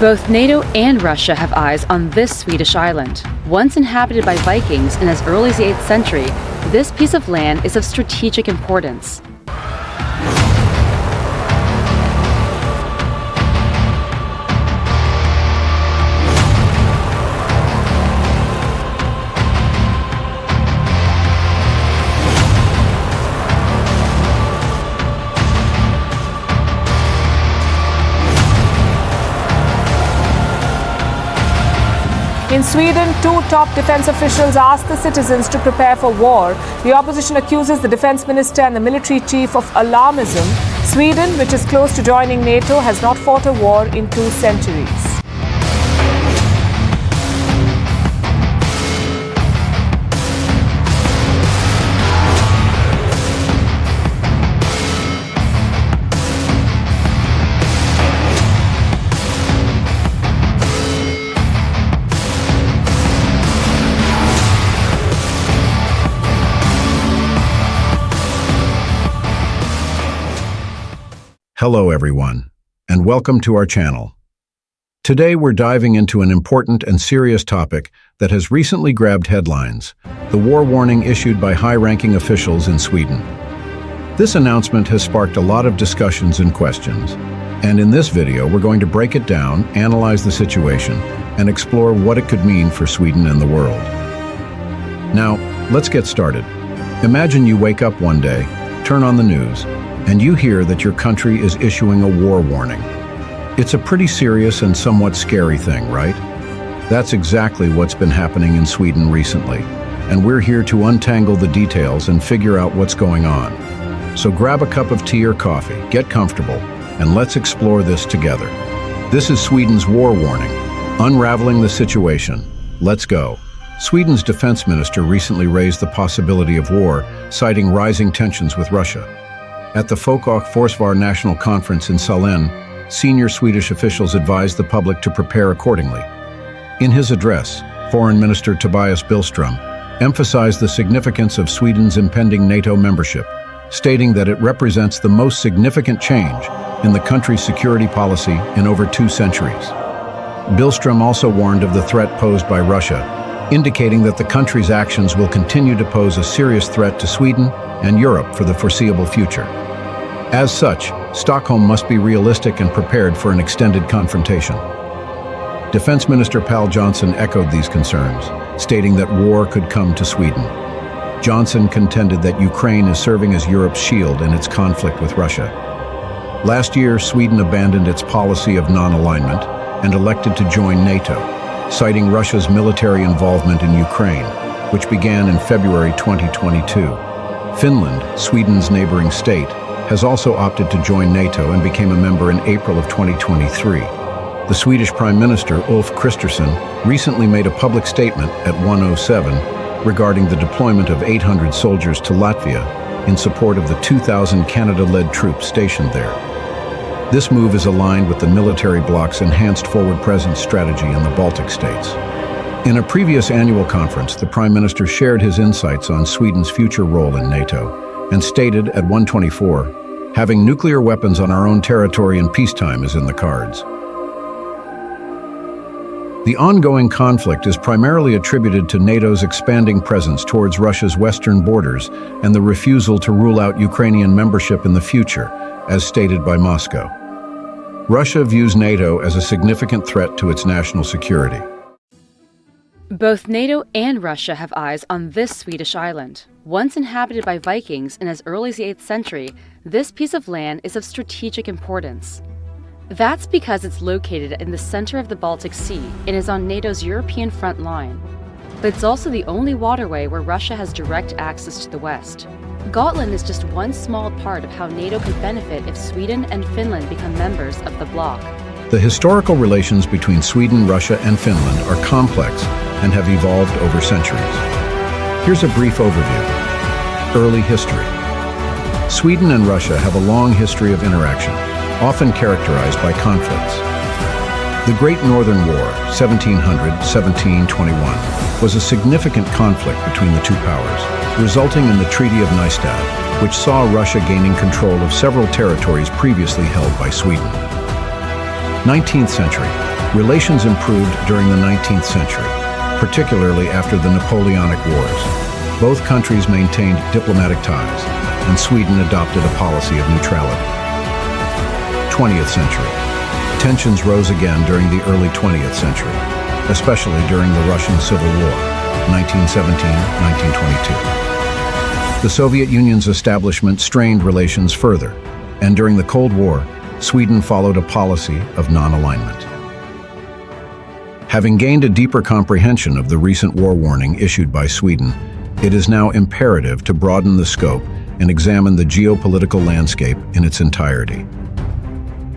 Both NATO and Russia have eyes on this Swedish island. Once inhabited by Vikings in as early as the 8th century, this piece of land is of strategic importance. In Sweden, two top defense officials asked the citizens to prepare for war. The opposition accuses the defense minister and the military chief of alarmism. Sweden, which is close to joining NATO, has not fought a war in 2 centuries. Hello everyone, and welcome to our channel. Today we're diving into an important and serious topic that has recently grabbed headlines, the war warning issued by high-ranking officials in Sweden. This announcement has sparked a lot of discussions and questions, and in this video we're going to break it down, analyze the situation, and explore what it could mean for Sweden and the world. Now, let's get started. Imagine you wake up one day, turn on the news, and you hear that your country is issuing a war warning. It's a pretty serious and somewhat scary thing, right? That's exactly what's been happening in Sweden recently, and we're here to untangle the details and figure out what's going on. So grab a cup of tea or coffee, get comfortable, and let's explore this together. This is Sweden's war warning, unraveling the situation. Let's go. Sweden's defense minister recently raised the possibility of war, citing rising tensions with Russia. At the Folk och Försvar National Conference in Salén, senior Swedish officials advised the public to prepare accordingly. In his address, Foreign Minister Tobias Billström emphasized the significance of Sweden's impending NATO membership, stating that it represents the most significant change in the country's security policy in over 2 centuries. Billström also warned of the threat posed by Russia, indicating that the country's actions will continue to pose a serious threat to Sweden and Europe for the foreseeable future. As such, Stockholm must be realistic and prepared for an extended confrontation. Defense Minister Pål Jonson echoed these concerns, stating that war could come to Sweden. Jonson contended that Ukraine is serving as Europe's shield in its conflict with Russia. Last year, Sweden abandoned its policy of non-alignment and elected to join NATO, citing Russia's military involvement in Ukraine, which began in February 2022. Finland, Sweden's neighboring state, has also opted to join NATO and became a member in April of 2023. The Swedish Prime Minister Ulf Kristersson recently made a public statement at 1:07 regarding the deployment of 800 soldiers to Latvia in support of the 2,000 Canada-led troops stationed there. This move is aligned with the military bloc's enhanced forward presence strategy in the Baltic states. In a previous annual conference, the Prime Minister shared his insights on Sweden's future role in NATO and stated at 1:24, having nuclear weapons on our own territory in peacetime is in the cards. The ongoing conflict is primarily attributed to NATO's expanding presence towards Russia's western borders and the refusal to rule out Ukrainian membership in the future, as stated by Moscow. Russia views NATO as a significant threat to its national security. Both NATO and Russia have eyes on this Swedish island. Once inhabited by Vikings in as early as the 8th century, this piece of land is of strategic importance. That's because it's located in the center of the Baltic Sea and is on NATO's European front line. But it's also the only waterway where Russia has direct access to the west. Gotland is just one small part of how NATO could benefit if Sweden and Finland become members of the bloc. The historical relations between Sweden, Russia, and Finland are complex and have evolved over centuries. Here's a brief overview. Early history. Sweden and Russia have a long history of interaction, often characterized by conflicts. The Great Northern War, 1700-1721, was a significant conflict between the two powers, resulting in the Treaty of Nystad, which saw Russia gaining control of several territories previously held by Sweden. 19th century. Relations improved during the 19th century, particularly after the Napoleonic Wars. Both countries maintained diplomatic ties, and Sweden adopted a policy of neutrality. 20th century. Tensions rose again during the early 20th century, especially during the Russian Civil War, 1917-1922. The Soviet Union's establishment strained relations further, and during the Cold War, Sweden followed a policy of non-alignment. Having gained a deeper comprehension of the recent war warning issued by Sweden, it is now imperative to broaden the scope and examine the geopolitical landscape in its entirety.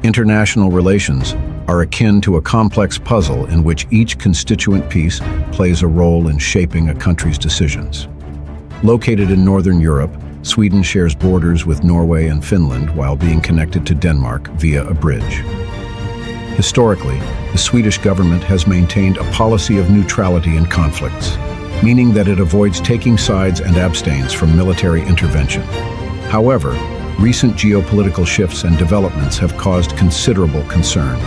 International relations are akin to a complex puzzle in which each constituent piece plays a role in shaping a country's decisions. Located in Northern Europe, Sweden shares borders with Norway and Finland while being connected to Denmark via a bridge. Historically, the Swedish government has maintained a policy of neutrality in conflicts, meaning that it avoids taking sides and abstains from military intervention. However, recent geopolitical shifts and developments have caused considerable concern.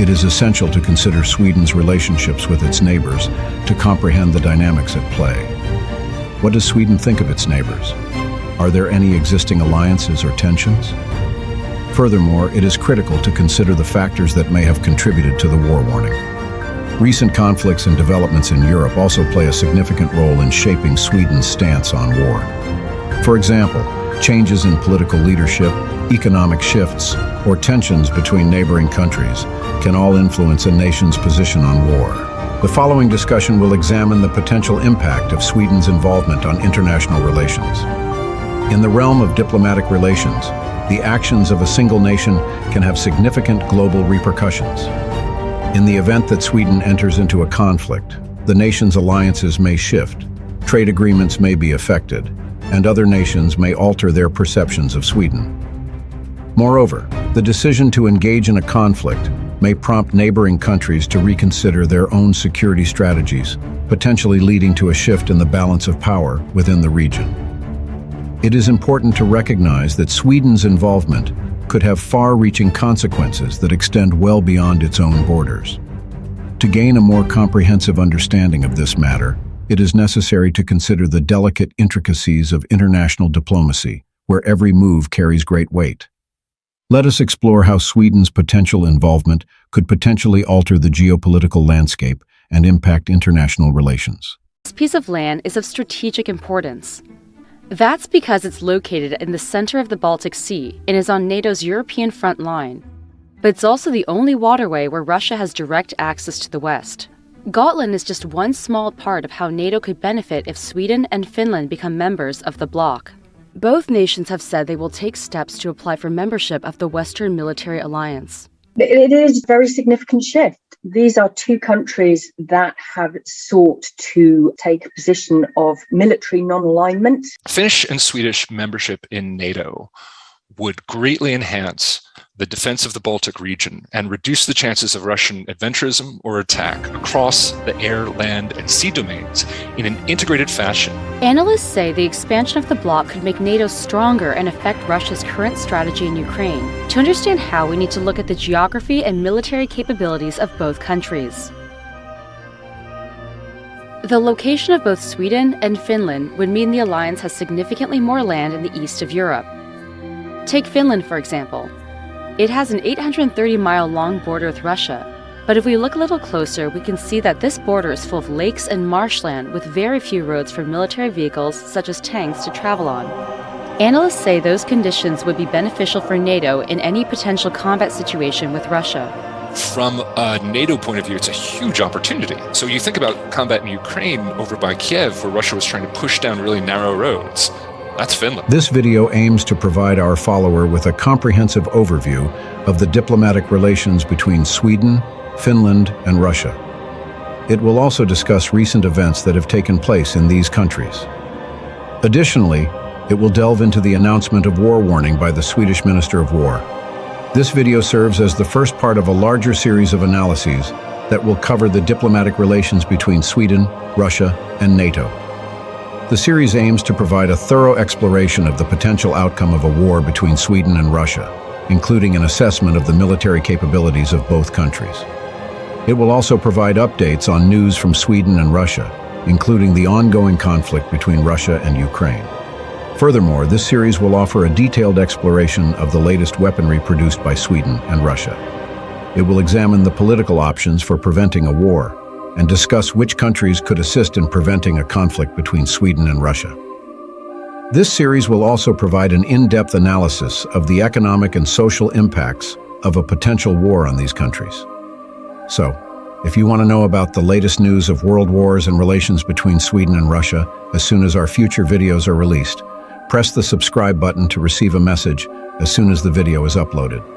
It is essential to consider Sweden's relationships with its neighbors to comprehend the dynamics at play. What does Sweden think of its neighbors? Are there any existing alliances or tensions? Furthermore, it is critical to consider the factors that may have contributed to the war warning. Recent conflicts and developments in Europe also play a significant role in shaping Sweden's stance on war. For example, changes in political leadership, economic shifts, or tensions between neighboring countries can all influence a nation's position on war. The following discussion will examine the potential impact of Sweden's involvement on international relations. In the realm of diplomatic relations, the actions of a single nation can have significant global repercussions. In the event that Sweden enters into a conflict, the nation's alliances may shift, trade agreements may be affected, and other nations may alter their perceptions of Sweden. Moreover, the decision to engage in a conflict may prompt neighboring countries to reconsider their own security strategies, potentially leading to a shift in the balance of power within the region. It is important to recognize that Sweden's involvement could have far-reaching consequences that extend well beyond its own borders. To gain a more comprehensive understanding of this matter, it is necessary to consider the delicate intricacies of international diplomacy, where every move carries great weight. Let us explore how Sweden's potential involvement could potentially alter the geopolitical landscape and impact international relations. This piece of land is of strategic importance. That's because it's located in the center of the Baltic Sea and is on NATO's European front line. But it's also the only waterway where Russia has direct access to the west. Gotland is just one small part of how NATO could benefit if Sweden and Finland become members of the bloc. Both nations have said they will take steps to apply for membership of the Western Military Alliance. It is a very significant shift. These are two countries that have sought to take a position of military non-alignment. Finnish and Swedish membership in NATO would greatly enhance the defense of the Baltic region and reduce the chances of Russian adventurism or attack across the air, land, and sea domains in an integrated fashion. Analysts say the expansion of the bloc could make NATO stronger and affect Russia's current strategy in Ukraine. To understand how, we need to look at the geography and military capabilities of both countries. The location of both Sweden and Finland would mean the alliance has significantly more land in the east of Europe. Take Finland, for example. It has an 830-mile-long border with Russia, but if we look a little closer, we can see that this border is full of lakes and marshland with very few roads for military vehicles such as tanks to travel on. Analysts say those conditions would be beneficial for NATO in any potential combat situation with Russia. From a NATO point of view, it's a huge opportunity. So you think about combat in Ukraine over by Kiev, where Russia was trying to push down really narrow roads. That's Finland. This video aims to provide our follower with a comprehensive overview of the diplomatic relations between Sweden, Finland, and Russia. It will also discuss recent events that have taken place in these countries. Additionally, it will delve into the announcement of war warning by the Swedish Minister of War. This video serves as the first part of a larger series of analyses that will cover the diplomatic relations between Sweden, Russia, and NATO. The series aims to provide a thorough exploration of the potential outcome of a war between Sweden and Russia, including an assessment of the military capabilities of both countries. It will also provide updates on news from Sweden and Russia, including the ongoing conflict between Russia and Ukraine. Furthermore, this series will offer a detailed exploration of the latest weaponry produced by Sweden and Russia. It will examine the political options for preventing a war and discuss which countries could assist in preventing a conflict between Sweden and Russia. This series will also provide an in-depth analysis of the economic and social impacts of a potential war on these countries. So, if you want to know about the latest news of world wars and relations between Sweden and Russia as soon as our future videos are released, press the subscribe button to receive a message as soon as the video is uploaded.